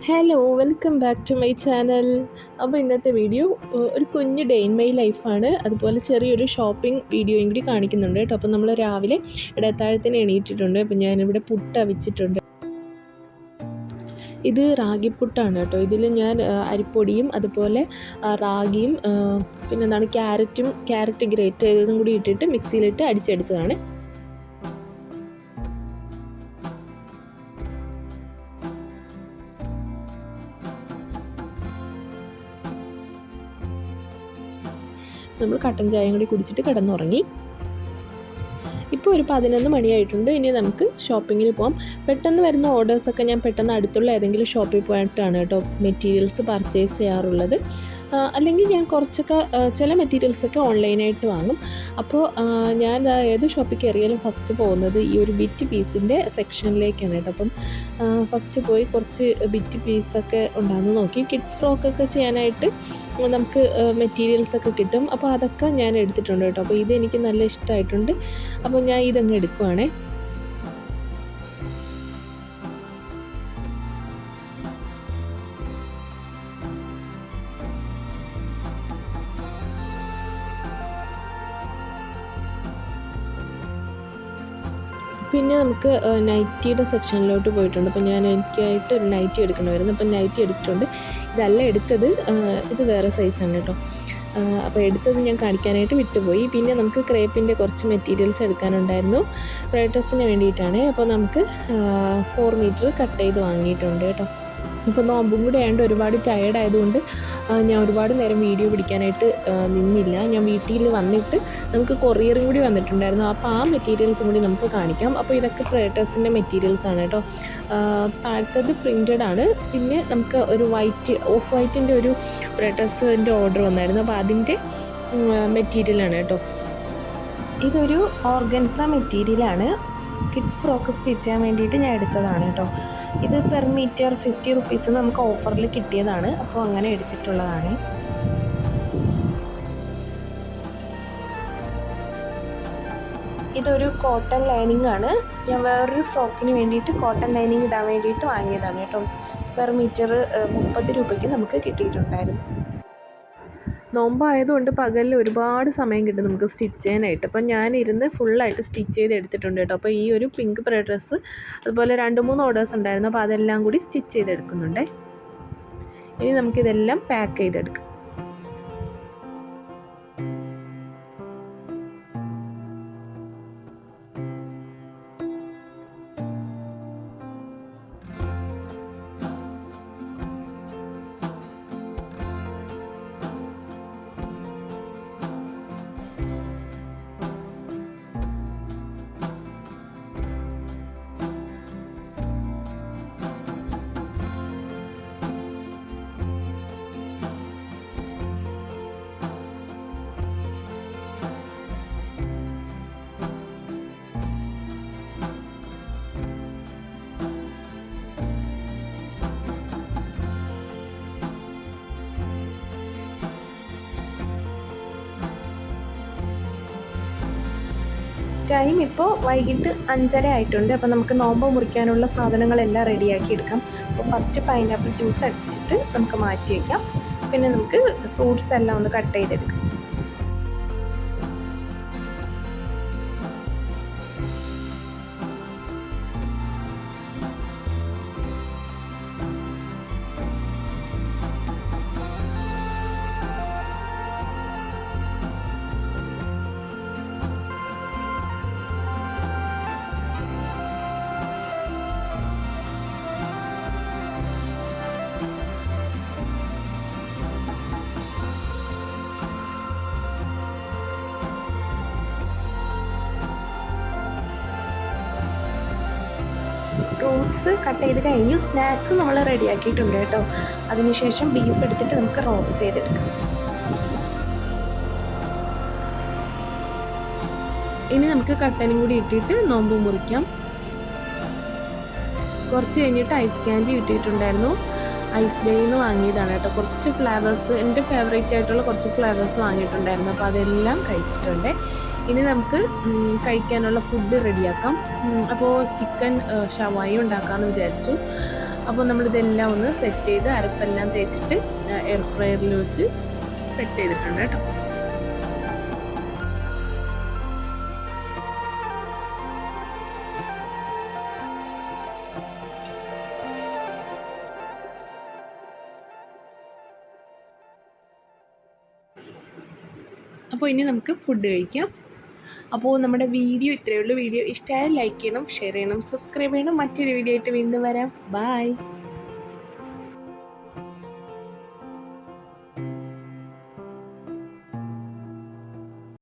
Hello welcome back to my channel. അപ്പോൾ ഇന്നത്തെ video ഒരു കുഞ്ഞ് ഡേ ഇൻ മൈ ലൈഫാണ്. അതുപോലെ ചെറിയൊരു ഷോപ്പിംഗ് വീഡിയോയും കൂടി കാണിക്കുന്നുണ്ട് കേട്ടോ. അപ്പോൾ നമ്മൾ രാവിലെ ഇടത്താഴത്തിന് എണീറ്റിട്ടുണ്ട്. അപ്പോൾ ഞാനിവിടെ പുട്ട് അവിച്ചിട്ടുണ്ട്. ഇത് റാഗിപ്പുട്ടാണ് കേട്ടോ. ഇതിൽ ഞാൻ അരിപ്പൊടിയും അതുപോലെ റാഗിയും പിന്നെന്താണ് ക്യാരറ്റ് ഗ്രേറ്റ് ചെയ്തതും കൂടി ഇട്ടിട്ട് മിക്സിയിലിട്ട് അടിച്ചെടുത്തതാണ്. നമ്മൾ കട്ടൻ ചായയും കൂടി കുടിച്ചിട്ട് കിടന്നുറങ്ങി. ഇപ്പോൾ ഒരു 11 മണിയായിട്ടുണ്ട്. ഇനി നമുക്ക് ഷോപ്പിങ്ങിന് പോകാം. പെട്ടെന്ന് വരുന്ന ഓർഡേഴ്സൊക്കെ ഞാൻ പെട്ടെന്ന് അടുത്തുള്ള ഏതെങ്കിലും ഷോപ്പിൽ പോയിട്ടാണ് കേട്ടോ മെറ്റീരിയൽസ് പർച്ചേസ് ചെയ്യാറുള്ളത്. അല്ലെങ്കിൽ ഞാൻ കുറച്ചൊക്കെ ചില മെറ്റീരിയൽസൊക്കെ ഓൺലൈനായിട്ട് വാങ്ങും. അപ്പോൾ ഞാൻ ഏത് ഷോപ്പിൽ കയറിയാലും ഫസ്റ്റ് പോകുന്നത് ഈ ഒരു ബിറ്റ് പീസിൻ്റെ സെക്ഷനിലേക്കാണ് കേട്ടോ. അപ്പം ഫസ്റ്റ് പോയി കുറച്ച് ബിറ്റ് പീസൊക്കെ ഉണ്ടാകുന്ന നോക്കി. കിഡ്സ് ഫ്രോക്കൊക്കെ ചെയ്യാനായിട്ട് നമുക്ക് മെറ്റീരിയൽസൊക്കെ കിട്ടും. അപ്പോൾ അതൊക്കെ ഞാൻ എടുത്തിട്ടുണ്ട് കേട്ടോ. അപ്പോൾ ഇതെനിക്ക് നല്ല ഇഷ്ടമായിട്ടുണ്ട്. അപ്പോൾ ഞാൻ ഇതങ്ങ് എടുക്കുവാണേ. പിന്നെ നമുക്ക് നൈറ്റിയുടെ സെക്ഷനിലോട്ട് പോയിട്ടുണ്ട്. അപ്പോൾ ഞാൻ എനിക്കായിട്ട് ഒരു നൈറ്റി എടുക്കണമായിരുന്നു. അപ്പം നൈറ്റി എടുത്തിട്ടുണ്ട്. ഇതല്ല എടുത്തത്, ഇത് വേറെ സൈസാണ് കേട്ടോ. അപ്പോൾ എടുത്തത് ഞാൻ കാണിക്കാനായിട്ട് വിട്ടുപോയി. പിന്നെ നമുക്ക് ക്രേപ്പിൻ്റെ കുറച്ച് മെറ്റീരിയൽസ് എടുക്കാനുണ്ടായിരുന്നു. ഫ്രൈഡ് ഡ്രസ്സിന് വേണ്ടിയിട്ടാണ്. അപ്പോൾ നമുക്ക് 4 മീറ്റർ കട്ട് ചെയ്ത് വാങ്ങിയിട്ടുണ്ട് കേട്ടോ. ഇപ്പോൾ നോമ്പും കൂടെ ആയതുകൊണ്ട് ഒരുപാട് ടയേർഡ് ആയതുകൊണ്ട് ഞാൻ ഒരുപാട് നേരം വീഡിയോ പിടിക്കാനായിട്ട് നിന്നില്ല. ഞാൻ വീട്ടിൽ വന്നിട്ട് നമുക്ക് കൊറിയറും കൂടി വന്നിട്ടുണ്ടായിരുന്നു. അപ്പോൾ ആ മെറ്റീരിയൽസും കൂടി നമുക്ക് കാണിക്കാം. അപ്പോൾ ഇതൊക്കെ ഫ്രൈഡേഴ്സിൻ്റെ മെറ്റീരിയൽസാണ് കേട്ടോ. താഴത്തത് പ്രിൻറ്റഡ് ആണ്. പിന്നെ നമുക്ക് ഒരു ഓഫ് വൈറ്റിൻ്റെ ഒരു ഫ്രൈഡേഴ്സിൻ്റെ ഓർഡർ വന്നായിരുന്നു. അപ്പോൾ അതിൻ്റെ മെറ്റീരിയലാണ് കേട്ടോ. ഇതൊരു ഓർഗൻസ മെറ്റീരിയലാണ്. കിഡ്സ് ഫ്രോക്ക് സ്റ്റിച്ച് ചെയ്യാൻ വേണ്ടിയിട്ട് ഞാൻ എടുത്തതാണ് കേട്ടോ. ഇത് പെർ മീറ്റർ 50 റുപ്പീസ് നമുക്ക് ഓഫറിൽ കിട്ടിയതാണ്. അപ്പോൾ അങ്ങനെ എടുത്തിട്ടുള്ളതാണ്. ഇതൊരു കോട്ടൺ ലൈനിങ് ആണ്. ഞാൻ വേറൊരു ഫ്രോക്കിന് വേണ്ടിയിട്ട് കോട്ടൺ ലൈനിങ് ഇടാൻ വേണ്ടിയിട്ട് വാങ്ങിയതാണ് കേട്ടോ. പെർ മീറ്റർ 30 രൂപയ്ക്ക് നമുക്ക് കിട്ടിയിട്ടുണ്ടായിരുന്നു. നോമ്പായതുകൊണ്ട് പകലിൽ ഒരുപാട് സമയം കിട്ടും നമുക്ക് സ്റ്റിച്ച് ചെയ്യാനായിട്ട്. അപ്പം ഞാനിരുന്ന് ഫുള്ളായിട്ട് സ്റ്റിച്ച് ചെയ്ത് എടുത്തിട്ടുണ്ട് കേട്ടോ. അപ്പോൾ ഈ ഒരു പിങ്ക് ഫ്രൈഡ് ഡ്രസ്സ് അതുപോലെ 2-3 ഓർഡേഴ്സ് ഉണ്ടായിരുന്നു. അപ്പോൾ അതെല്ലാം കൂടി സ്റ്റിച്ച് ചെയ്തെടുക്കുന്നുണ്ട്. ഇനി നമുക്കിതെല്ലാം പാക്ക് ചെയ്തെടുക്കാം. ടൈം ഇപ്പോൾ വൈകിട്ട് 5:30 ആയിട്ടുണ്ട്. അപ്പോൾ നമുക്ക് നോമ്പ് മുറിക്കാനുള്ള സാധനങ്ങളെല്ലാം റെഡിയാക്കി എടുക്കാം. അപ്പോൾ ഫസ്റ്റ് പൈനാപ്പിൾ ജ്യൂസ് അടിച്ചിട്ട് നമുക്ക് മാറ്റി വയ്ക്കാം. പിന്നെ നമുക്ക് ഫ്രൂട്ട്സ് എല്ലാം ഒന്ന് കട്ട് ചെയ്തെടുക്കാം. ഫ്രൂട്ട്സ് കട്ട് ചെയ്ത് കഴിഞ്ഞു. സ്നാക്സ് നമ്മൾ റെഡിയാക്കിയിട്ടുണ്ട് കേട്ടോ. അതിനുശേഷം ബീഫ് എടുത്തിട്ട് നമുക്ക് റോസ്റ്റ് ചെയ്തെടുക്കാം. ഇനി നമുക്ക് കട്ടനും കൂടി ഇട്ടിട്ട് നോമ്പ് മുറിക്കാം. കുറച്ച് കഴിഞ്ഞിട്ട് ഐസ് ക്യാൻഡി കിട്ടിയിട്ടുണ്ടായിരുന്നു. ഐസ് ബേയിൽ നിന്ന് വാങ്ങിയതാണ് കേട്ടോ. കുറച്ച് ഫ്ലേവേഴ്സ്, എൻ്റെ ഫേവറേറ്റ് ആയിട്ടുള്ള കുറച്ച് ഫ്ലേവേഴ്സ് വാങ്ങിയിട്ടുണ്ടായിരുന്നു. അപ്പോൾ അതെല്ലാം കഴിച്ചിട്ടുണ്ട്. ഇനി നമുക്ക് കഴിക്കാനുള്ള ഫുഡ് റെഡിയാക്കാം. അപ്പോൾ ചിക്കൻ ഷവായി ഉണ്ടാക്കാമെന്ന് വിചാരിച്ചു. അപ്പോൾ നമ്മളിതെല്ലാം ഒന്ന് സെറ്റ് ചെയ്ത് അരപ്പെല്ലാം തേച്ചിട്ട് എയർ ഫ്രയറിൽ വെച്ച് സെറ്റ് ചെയ്തിട്ടുണ്ട് കേട്ടോ. അപ്പോൾ ഇനി നമുക്ക് ഫുഡ് കഴിക്കാം. അപ്പോൾ നമ്മുടെ വീഡിയോ ഇത്രയേ ഉള്ളൂ. വീഡിയോ ഇഷ്ടമായാൽ ലൈക്ക് ചെയ്യണം, ഷെയർ ചെയ്യണം, സബ്സ്ക്രൈബ് ചെയ്യണം. മറ്റൊരു വീഡിയോ ആയിട്ട് വീണ്ടും വരാം. ബൈ.